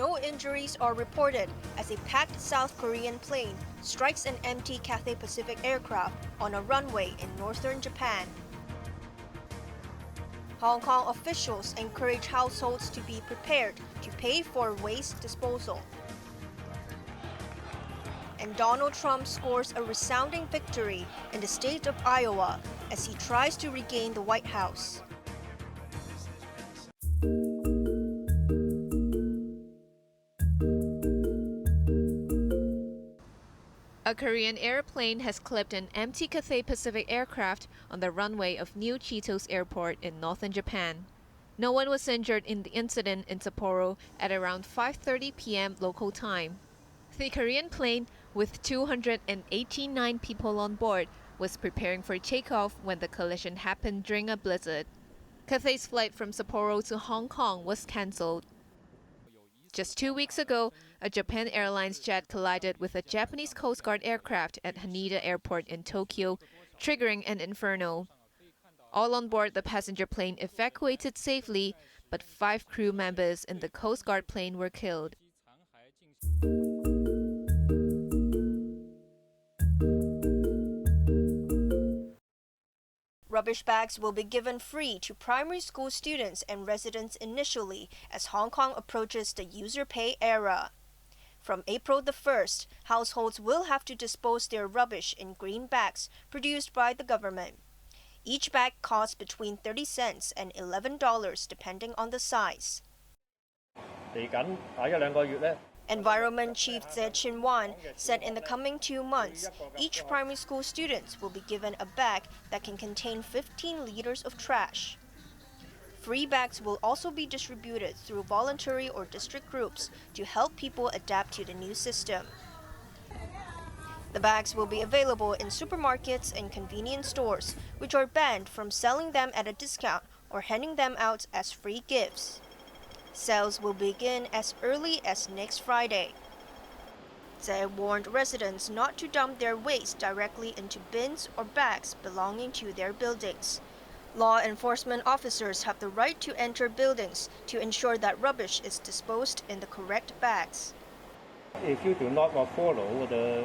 No injuries are reported as a packed South Korean plane strikes an empty Cathay Pacific aircraft on a runway in northern Japan. Hong Kong officials encourage households to be prepared to pay for waste disposal. And Donald Trump scores a resounding victory in the state of Iowa as he tries to regain the White House. A Korean airplane has clipped an empty Cathay Pacific aircraft on the runway of New Chitos Airport in northern Japan. No one was injured in the incident in Sapporo at around 5:30 p.m. local time. The Korean plane, with 289 people on board, was preparing for takeoff when the collision happened during a blizzard. Cathay's flight from Sapporo to Hong Kong was cancelled. Just 2 weeks ago, a Japan Airlines jet collided with a Japanese Coast Guard aircraft at Haneda Airport in Tokyo, triggering an inferno. All on board the passenger plane evacuated safely, but 5 crew members in the Coast Guard plane were killed. Rubbish bags will be given free to primary school students and residents initially as Hong Kong approaches the user pay era. From April the 1st, households will have to dispose their rubbish in green bags produced by the government. Each bag costs between 30 cents and $11 depending on the size. Environment Chief Tse Chin Wan said in the coming 2 months, each primary school student will be given a bag that can contain 15 liters of trash. Free bags will also be distributed through voluntary or district groups to help people adapt to the new system. The bags will be available in supermarkets and convenience stores, which are banned from selling them at a discount or handing them out as free gifts. Sales will begin as early as next Friday. Tse warned residents not to dump their waste directly into bins or bags belonging to their buildings. Law enforcement officers have the right to enter buildings to ensure that rubbish is disposed in the correct bags. If you do not follow the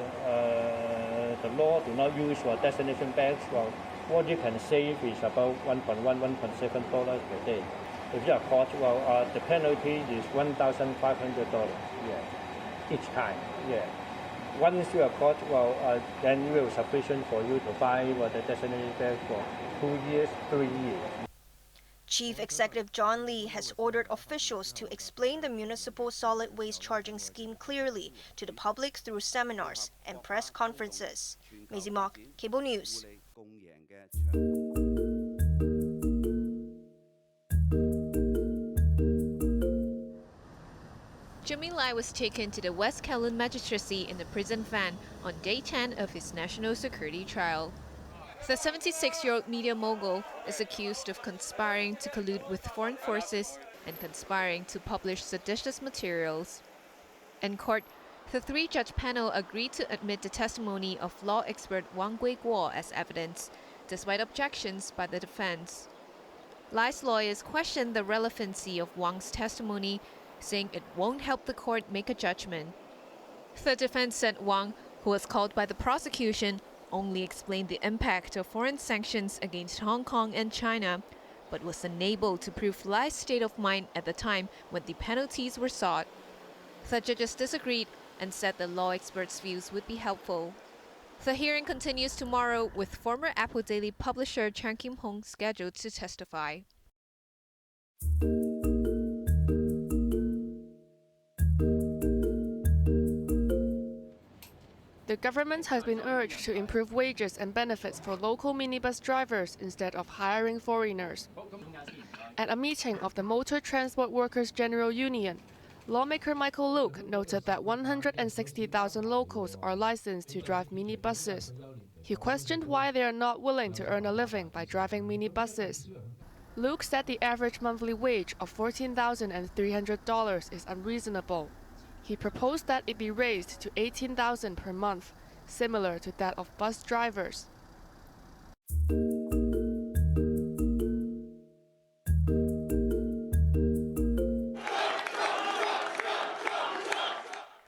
law, do not use your destination bags, well, what you can save is about $1.1, $1.7 per day. If you are caught, well, the penalty is $1,500 each time. Once you are caught, well, then it will be sufficient for you to buy the destination bag for 2 years, 3 years. Chief Executive John Lee has ordered officials to explain the municipal solid waste charging scheme clearly to the public through seminars and press conferences. Maisie Mock, Cable News. Jimmy Lai was taken to the West Kowloon Magistracy in a prison van on day 10 of his national security trial. The 76-year-old media mogul is accused of conspiring to collude with foreign forces and conspiring to publish seditious materials. In court, the 3-judge panel agreed to admit the testimony of law expert Wang Guiguo as evidence, despite objections by the defense. Lai's lawyers questioned the relevancy of Wang's testimony, saying it won't help the court make a judgment. The defense said Wang, who was called by the prosecution, only explained the impact of foreign sanctions against Hong Kong and China, but was unable to prove Lai's state of mind at the time when the penalties were sought. The judges disagreed and said the law expert's views would be helpful. The hearing continues tomorrow with former Apple Daily publisher Chan Kim-hong scheduled to testify. The government has been urged to improve wages and benefits for local minibus drivers instead of hiring foreigners. At a meeting of the Motor Transport Workers General Union, lawmaker Michael Luke noted that 160,000 locals are licensed to drive minibuses. He questioned why they are not willing to earn a living by driving minibuses. Luke said the average monthly wage of $14,300 is unreasonable. He proposed that it be raised to $18,000 per month, similar to that of bus drivers.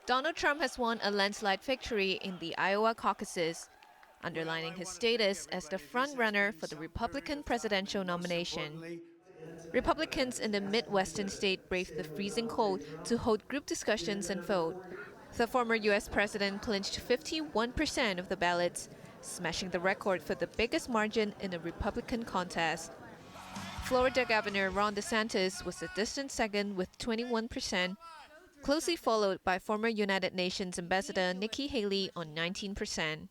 Donald Trump has won a landslide victory in the Iowa caucuses, underlining his status as the front-runner for the Republican presidential nomination. Republicans in the Midwestern state braved the freezing cold to hold group discussions and vote. The former U.S. president clinched 51% of the ballots, smashing the record for the biggest margin in a Republican contest. Florida Governor Ron DeSantis was a distant second with 21%, closely followed by former United Nations Ambassador Nikki Haley on 19%.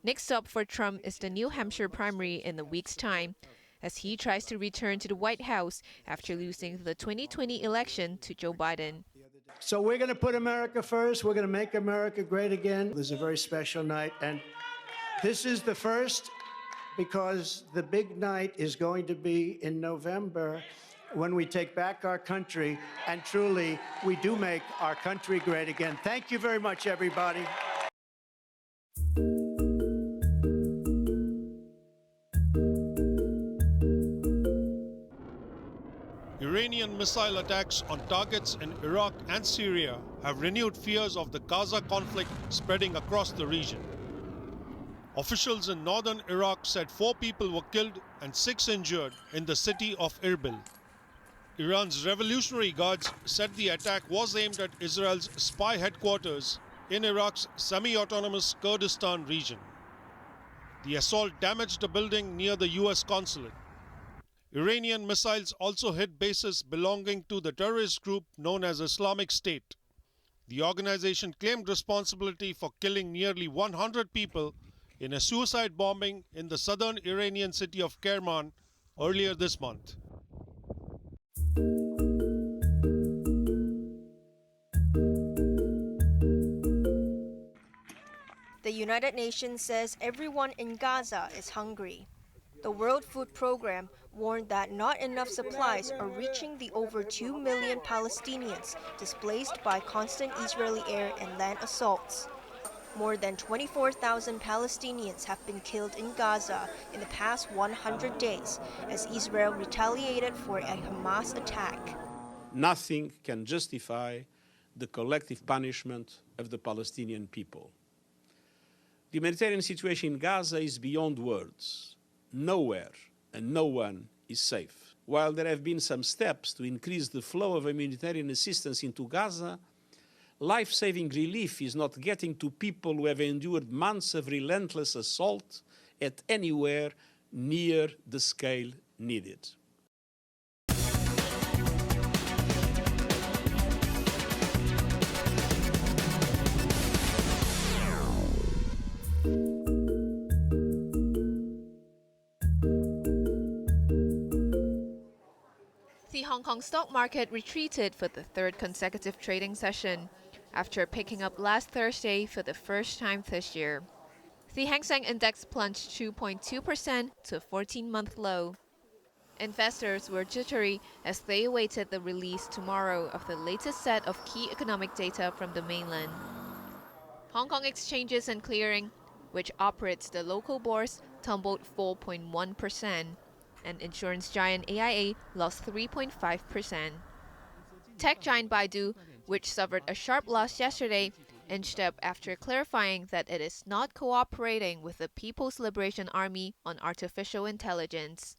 Next up for Trump is the New Hampshire primary in a week's time, as he tries to return to the White House after losing the 2020 election to Joe Biden. So we're going to put America first. We're going to make America great again. This is a very special night, and this is the first because the big night is going to be in November when we take back our country, and truly, we do make our country great again. Thank you very much, everybody. Iranian missile attacks on targets in Iraq and Syria have renewed fears of the Gaza conflict spreading across the region. Officials in northern Iraq said 4 people were killed and 6 injured in the city of Erbil. Iran's Revolutionary Guards said the attack was aimed at Israel's spy headquarters in Iraq's semi-autonomous Kurdistan region. The assault damaged a building near the U.S. consulate. Iranian missiles also hit bases belonging to the terrorist group known as Islamic State. The organization claimed responsibility for killing nearly 100 people in a suicide bombing in the southern Iranian city of Kerman earlier this month. The United Nations says everyone in Gaza is hungry. The World Food Programme warned that not enough supplies are reaching the over 2 million Palestinians displaced by constant Israeli air and land assaults. More than 24,000 Palestinians have been killed in Gaza in the past 100 days as Israel retaliated for a Hamas attack. Nothing can justify the collective punishment of the Palestinian people. The humanitarian situation in Gaza is beyond words. Nowhere and no one is safe. While there have been some steps to increase the flow of humanitarian assistance into Gaza, life-saving relief is not getting to people who have endured months of relentless assault at anywhere near the scale needed. The Hong Kong stock market retreated for the 3rd consecutive trading session after picking up last Thursday for the first time this year. The Hang Seng Index plunged 2.2% to a 14-month low. Investors were jittery as they awaited the release tomorrow of the latest set of key economic data from the mainland. Hong Kong Exchanges and Clearing, which operates the local bourse, tumbled 4.1%. And insurance giant AIA lost 3.5%. Tech giant Baidu, which suffered a sharp loss yesterday, inched up after clarifying that it is not cooperating with the People's Liberation Army on artificial intelligence.